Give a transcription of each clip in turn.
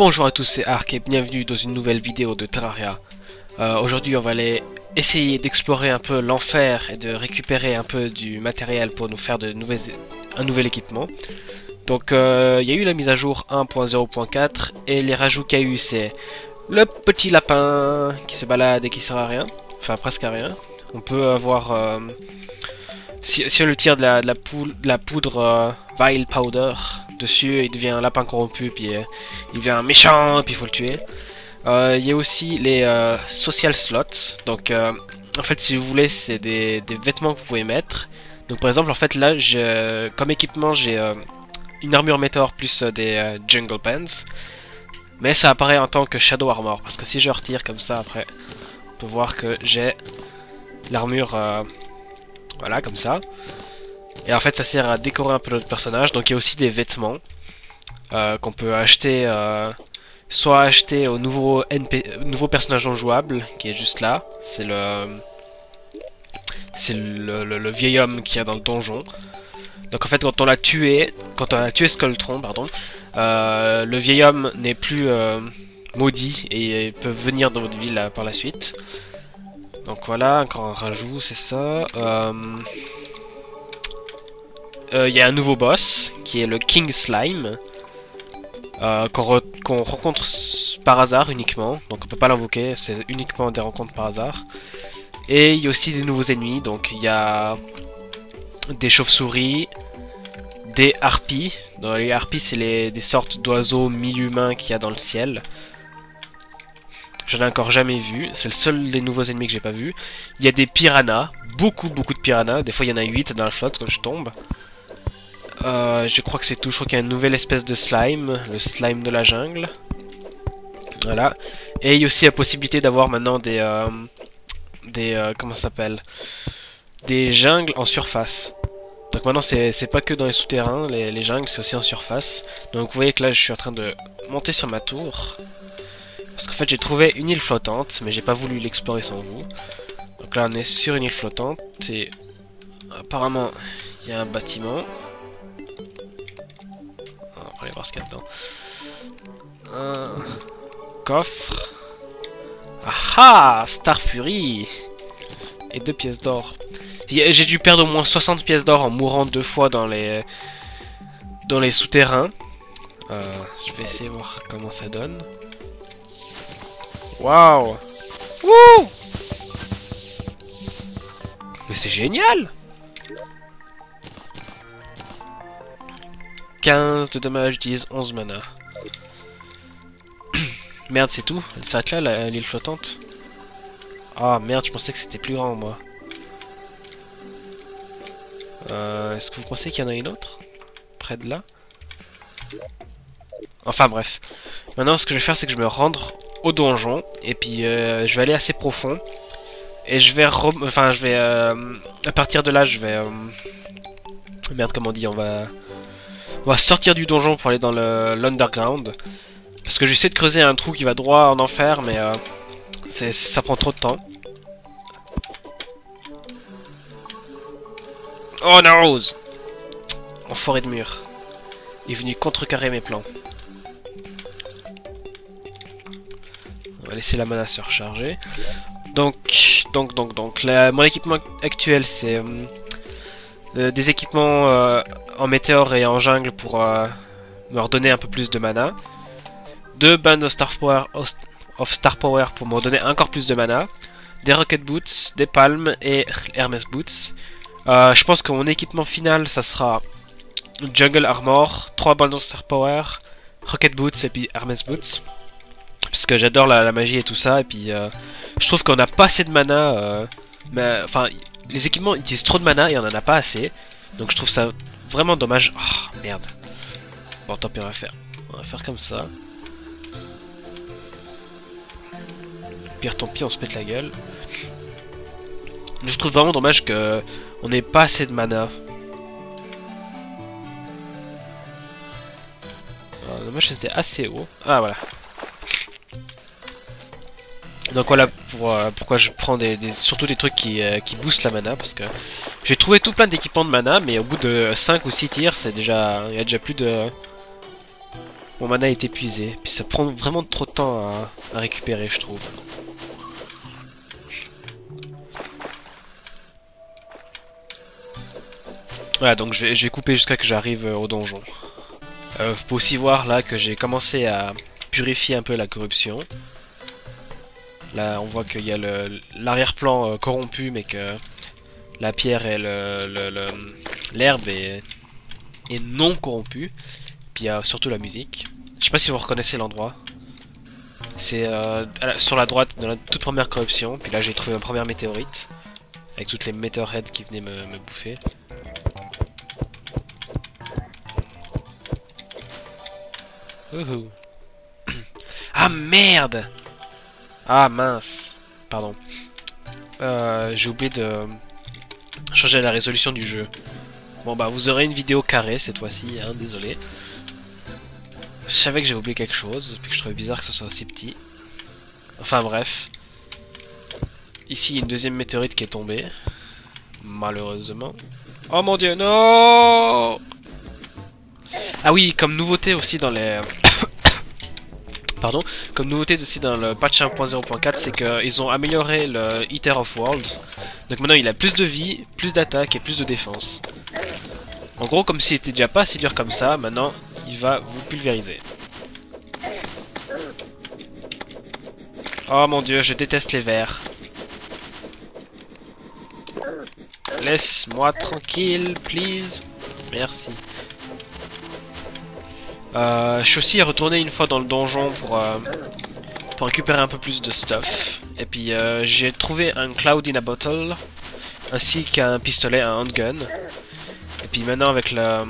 Bonjour à tous, c'est Ark et bienvenue dans une nouvelle vidéo de Terraria. Aujourd'hui on va aller essayer d'explorer un peu l'enfer et de récupérer un peu du matériel pour nous faire un nouvel équipement. Donc il y a eu la mise à jour 1.0.4 et les rajouts qu'il y a eu, c'est le petit lapin qui se balade et qui sert à rien, enfin presque à rien. On peut avoir, si on le tire de la poudre Vile Powder dessus, il devient un lapin corrompu, puis il devient un méchant, puis il faut le tuer. Il y a aussi les social slots. Donc en fait, si vous voulez, c'est des vêtements que vous pouvez mettre. Donc par exemple, en fait là, comme équipement, j'ai une armure météore plus des jungle pants. Mais ça apparaît en tant que shadow armor, parce que si je retire comme ça après, on peut voir que j'ai l'armure, voilà, comme ça. Et en fait, ça sert à décorer un peu notre personnage. Donc il y a aussi des vêtements qu'on peut acheter, soit acheter au nouveau personnage non jouable, qui est juste là. C'est le vieil homme qu'il y a dans le donjon. Donc en fait, quand on a tué Skulltron, pardon, le vieil homme n'est plus maudit et il peut venir dans votre ville par la suite. Donc voilà, encore un rajout, c'est ça. Il y a un nouveau boss qui est le King Slime qu'on rencontre par hasard uniquement, donc on peut pas l'invoquer, c'est uniquement des rencontres par hasard. Et il y a aussi des nouveaux ennemis, donc il y a des chauves-souris, des harpies. Dans les harpies, c'est des sortes d'oiseaux mi-humains qu'il y a dans le ciel. J'en ai encore jamais vu, c'est le seul des nouveaux ennemis que j'ai pas vu. Il y a des piranhas, beaucoup de piranhas, des fois il y en a 8 dans la flotte quand je tombe. Je crois que c'est tout, je crois qu'il y a une nouvelle espèce de slime, le slime de la jungle. Voilà. Et il y a aussi la possibilité d'avoir maintenant comment ça s'appelle, des jungles en surface. Donc maintenant c'est pas que dans les souterrains, les jungles, c'est aussi en surface. Donc vous voyez que là je suis en train de monter sur ma tour. Parce qu'en fait j'ai trouvé une île flottante, mais j'ai pas voulu l'explorer sans vous. Donc là on est sur une île flottante et apparemment il y a un bâtiment. On va aller voir ce qu'il y a dedans. Un coffre. Ah, Star Fury. Et 2 pièces d'or. J'ai dû perdre au moins 60 pièces d'or en mourant 2 fois dans les souterrains. Je vais essayer de voir comment ça donne. Waouh! Wouh! Mais c'est génial! 15 de dommages, 10, 11 mana. Merde, c'est tout? Elle s'arrête là, l'île flottante? Ah merde, je pensais que c'était plus grand, moi. Est-ce que vous pensez qu'il y en a une autre? Près de là? Enfin bref. Maintenant, ce que je vais faire, c'est que je vais me rendre au donjon. Et puis, je vais aller assez profond. Et je vais... à partir de là, je vais... Merde, comment on dit? On va sortir du donjon pour aller dans l'underground. Parce que j'essaie de creuser un trou qui va droit en enfer, mais ça prend trop de temps. Oh no! Enfoiré de mur. Il est venu contrecarrer mes plans. On va laisser la mana se recharger. Donc mon équipement actuel, c'est des équipements en météore et en jungle pour me redonner un peu plus de mana. 2 bands of Star Power pour me redonner encore plus de mana. Des Rocket Boots, des palmes et Hermes Boots. Je pense que mon équipement final, ça sera Jungle Armor, 3 bands of Star Power, Rocket Boots et puis Hermes Boots. Parce que j'adore la magie et tout ça. Et puis je trouve qu'on n'a pas assez de mana. Enfin, les équipements utilisent trop de mana et on en a pas assez. Donc je trouve ça vraiment dommage. Oh merde. Bon, tant pis, on va faire comme ça. Pire, tant pis, on se pète la gueule. Je trouve vraiment dommage que on n'ait pas assez de mana. Dommage que c'était assez haut. Ah voilà. Donc voilà pourquoi je prends surtout des trucs qui boostent la mana, parce que j'ai trouvé tout plein d'équipements de mana, mais au bout de 5 ou 6 tirs, il y a déjà plus de... Mon mana est épuisé. Puis ça prend vraiment trop de temps à récupérer, je trouve. Voilà, donc je vais couper jusqu'à que j'arrive au donjon. Vous pouvez aussi voir là que j'ai commencé à purifier un peu la corruption. Là, on voit qu'il y a l'arrière-plan corrompu, mais que la pierre et l'herbe est non corrompue. Puis il y a surtout la musique. Je sais pas si vous reconnaissez l'endroit. C'est sur la droite de la toute première corruption. Puis là, j'ai trouvé ma première météorite. Avec toutes les Meteorheads qui venaient me bouffer. Ouhou. Ah merde! Ah mince! Pardon. J'ai oublié de changer la résolution du jeu. Bon bah vous aurez une vidéo carrée cette fois-ci, hein, désolé. Je savais que j'ai oublié quelque chose, puis que je trouvais bizarre que ce soit aussi petit. Enfin bref. Ici, il y a une deuxième météorite qui est tombée. Malheureusement. Oh mon dieu, non! Ah oui, comme nouveauté aussi dans les... Pardon, comme nouveauté aussi dans le patch 1.0.4, c'est qu'ils ont amélioré le Eater of Worlds. Donc maintenant il a plus de vie, plus d'attaque et plus de défense. En gros, comme s'il était déjà pas si dur comme ça, maintenant il va vous pulvériser. Oh mon dieu, je déteste les vers. Laisse-moi tranquille, please. Merci. Je suis aussi retourné une fois dans le donjon pour récupérer un peu plus de stuff. Et puis j'ai trouvé un Cloud in a Bottle, ainsi qu'un pistolet, un handgun. Et puis maintenant avec la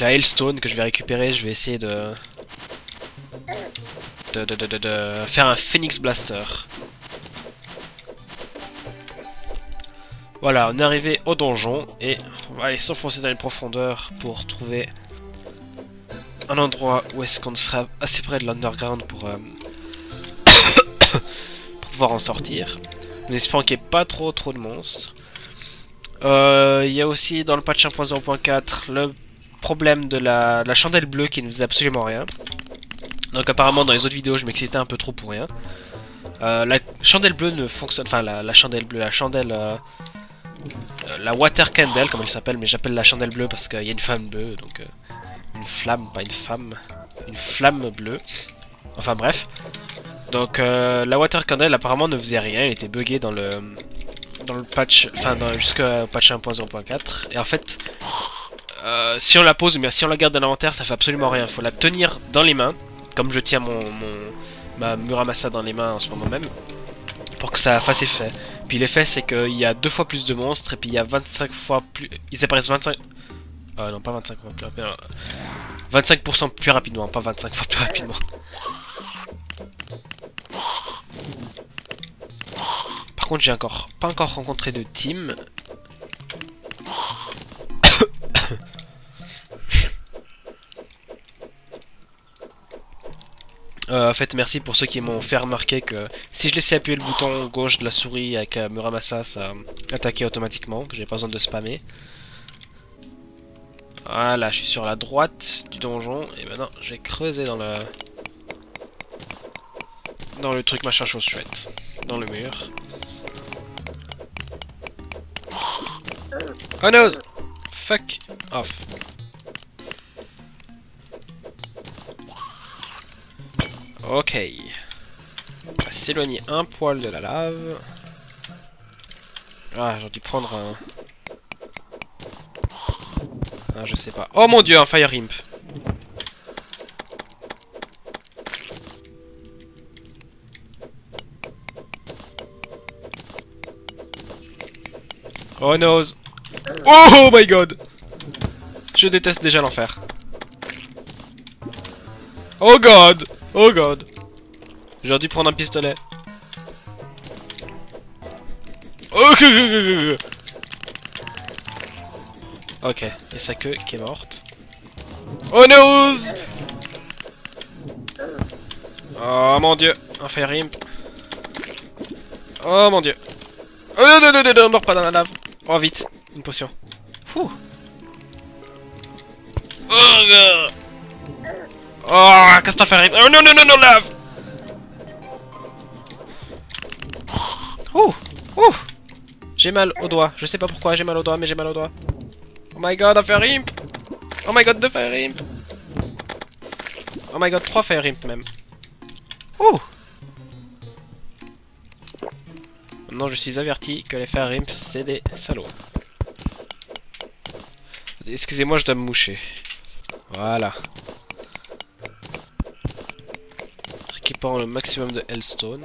Hailstone que je vais récupérer, je vais essayer de faire un Phoenix Blaster. Voilà, on est arrivé au donjon et on va aller s'enfoncer dans les profondeurs pour trouver un endroit où est-ce qu'on sera assez près de l'underground pour pouvoir en sortir. En espérant qu'il n'y ait pas trop de monstres. Il y a aussi dans le patch 1.0.4 le problème de la chandelle bleue qui ne faisait absolument rien. Donc apparemment dans les autres vidéos je m'excitais un peu trop pour rien. La chandelle bleue ne fonctionne... Enfin la chandelle bleue, la chandelle... la water candle comme elle s'appelle, mais j'appelle la chandelle bleue parce qu'il y a une femme bleue, donc une flamme, pas une femme, une flamme bleue. Enfin bref. Donc la water candle apparemment ne faisait rien, elle était buggée dans le patch, enfin jusqu'au patch 1.0.4. Et en fait, si on la pose, mais si on la garde dans l'inventaire, ça fait absolument rien. Il faut la tenir dans les mains, comme je tiens ma Muramasa dans les mains en ce moment même, pour que ça fasse effet. Puis l'effet c'est qu'il y a 2 fois plus de monstres et puis il y a 25 fois plus... Ils apparaissent 25... non pas 25 fois plus rapidement. 25% plus rapidement, pas 25 fois plus rapidement. Par contre j'ai pas encore rencontré de team. En fait, merci pour ceux qui m'ont fait remarquer que si je laissais appuyer le bouton gauche de la souris avec Muramasa, ça attaquait automatiquement, que j'ai pas besoin de spammer. Voilà, je suis sur la droite du donjon, et maintenant j'ai creusé dans le truc machin chose chouette, dans le mur. Oh no! Fuck off. Ok. On va s'éloigner un poil de la lave. Ah, j'aurais dû prendre un... Ah, je sais pas. Oh mon dieu, un Fire Imp. Oh no. Oh my god. Je déteste déjà l'enfer. Oh god. Oh god. J'aurais dû prendre un pistolet. Ok, et sa queue qui est morte. Oh no. Oh mon dieu, un Fire Imp. Oh mon dieu. Oh non non non non non, meurs pas dans la lave. Oh vite, une potion. Ouh. Oh, casse-toi le Fire Imp. Oh non, non, non, non, lave. Ouh, ouh. J'ai mal au doigt. Je sais pas pourquoi j'ai mal au doigt, mais j'ai mal au doigt. Oh my god, un Fire Imp. Oh my god, 2 Fire Imp. Oh my god, 3 Fire Imp même. Ouh. Maintenant je suis averti que les Fire Imp c'est des salauds. Excusez-moi, je dois me moucher. Voilà. Récupérons le maximum de Hellstone.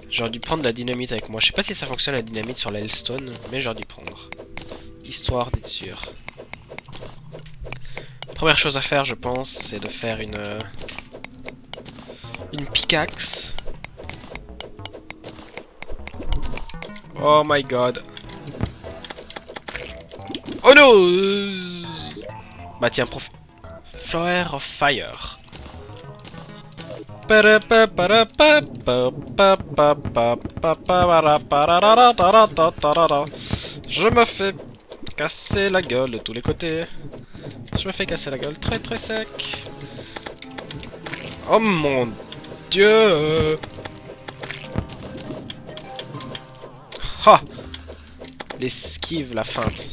J'aurais dû prendre la dynamite avec moi. Je sais pas si ça fonctionne la dynamite sur la Hellstone, mais j'aurais dû prendre. Histoire d'être sûr. Première chose à faire, je pense, c'est de faire une pickaxe. Oh my god. Oh no. Bah tiens, Flower of Fire. Je me fais casser la gueule de tous les côtés. Je me fais casser la gueule très très sec. Oh mon dieu. Ha. L'esquive, la feinte.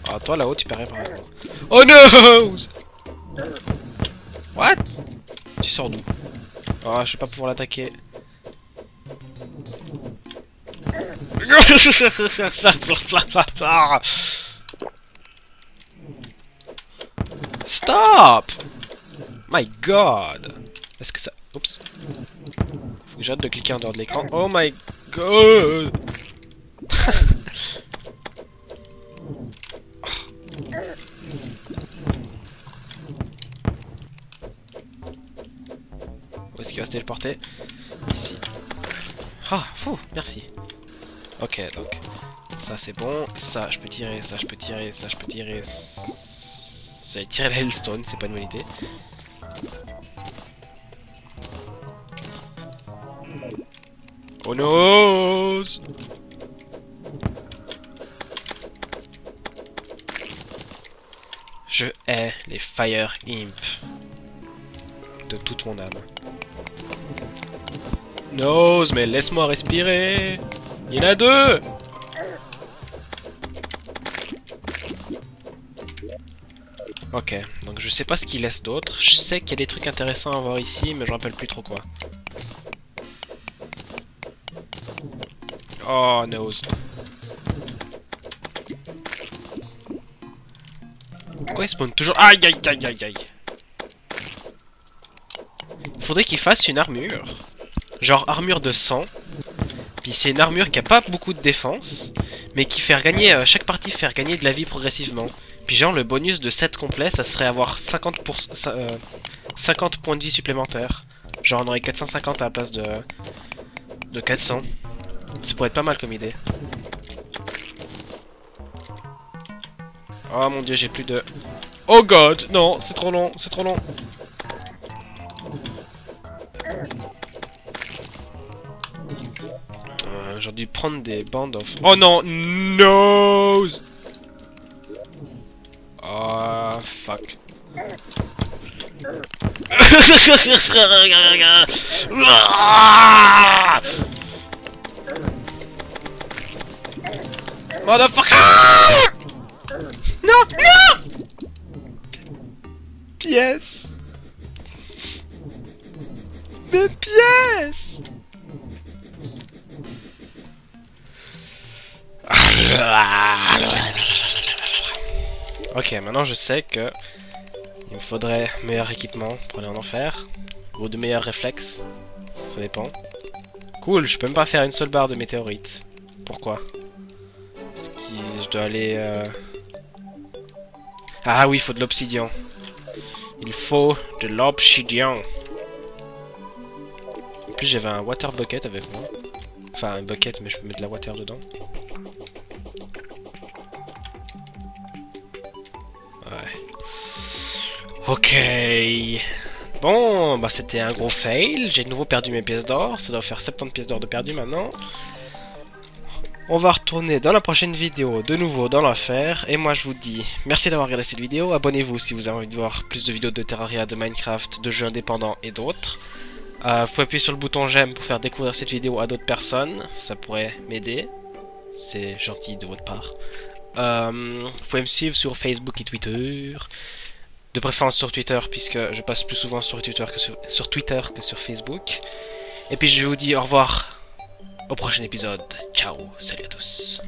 Ah, toi là-haut tu parais par là. Oh no. What? Tu sors d'où? Oh, je vais pas pouvoir l'attaquer. Stop! My god! Est-ce que ça... Oups. Faut que j'arrête de cliquer en dehors de l'écran. Oh my god! Où est-ce qu'il va se téléporter? Ici. Ah, fou, merci. Ok, donc... Ça c'est bon, ça je peux tirer, ça je peux tirer, ça je peux tirer... J'allais tirer la Hellstone, c'est pas une bonne idée. Oh no! Je hais les Fire Imp. De toute mon âme. Nose, mais laisse-moi respirer! Il y en a 2! Ok, donc je sais pas ce qu'il laisse d'autre. Je sais qu'il y a des trucs intéressants à voir ici, mais je me rappelle plus trop quoi. Oh, nose. Pourquoi il spawn toujours? Aïe aïe aïe aïe aïe. Faudrait qu'il fasse une armure. Genre armure de sang. Puis c'est une armure qui a pas beaucoup de défense, mais qui fait gagner, chaque partie faire gagner de la vie progressivement. Puis genre le bonus de 7 complet, ça serait avoir 50 points de vie supplémentaires. Genre on aurait 450 à la place de 400. Ça pourrait être pas mal comme idée. Oh mon dieu, j'ai plus de... Oh god, non, c'est trop long, c'est trop long. J'aurais dû prendre des bandes of... Oh non, nose. Oh, fuck. Motherfucker! Non, non! Pièce. Mes pièces. Ok, maintenant je sais que il me faudrait meilleur équipement pour aller en enfer, ou de meilleurs réflexes, ça dépend. Cool, je peux même pas faire une seule barre de météorite. Pourquoi? Parce que je dois aller... Ah oui, il faut de l'obsidian. Il faut de l'obsidian. En plus j'avais un water bucket avec moi. Enfin un bucket mais je peux mettre de la water dedans. Ok. Bon, bah c'était un gros fail. J'ai de nouveau perdu mes pièces d'or. Ça doit faire 70 pièces d'or de perdu maintenant. On va retourner dans la prochaine vidéo de nouveau dans l'enfer. Et moi je vous dis merci d'avoir regardé cette vidéo. Abonnez-vous si vous avez envie de voir plus de vidéos de Terraria, de Minecraft, de jeux indépendants et d'autres. Vous pouvez appuyer sur le bouton j'aime pour faire découvrir cette vidéo à d'autres personnes. Ça pourrait m'aider. C'est gentil de votre part. Vous pouvez me suivre sur Facebook et Twitter. De préférence sur Twitter puisque je passe plus souvent sur Twitter que sur Facebook. Et puis je vous dis au revoir au prochain épisode. Ciao, salut à tous.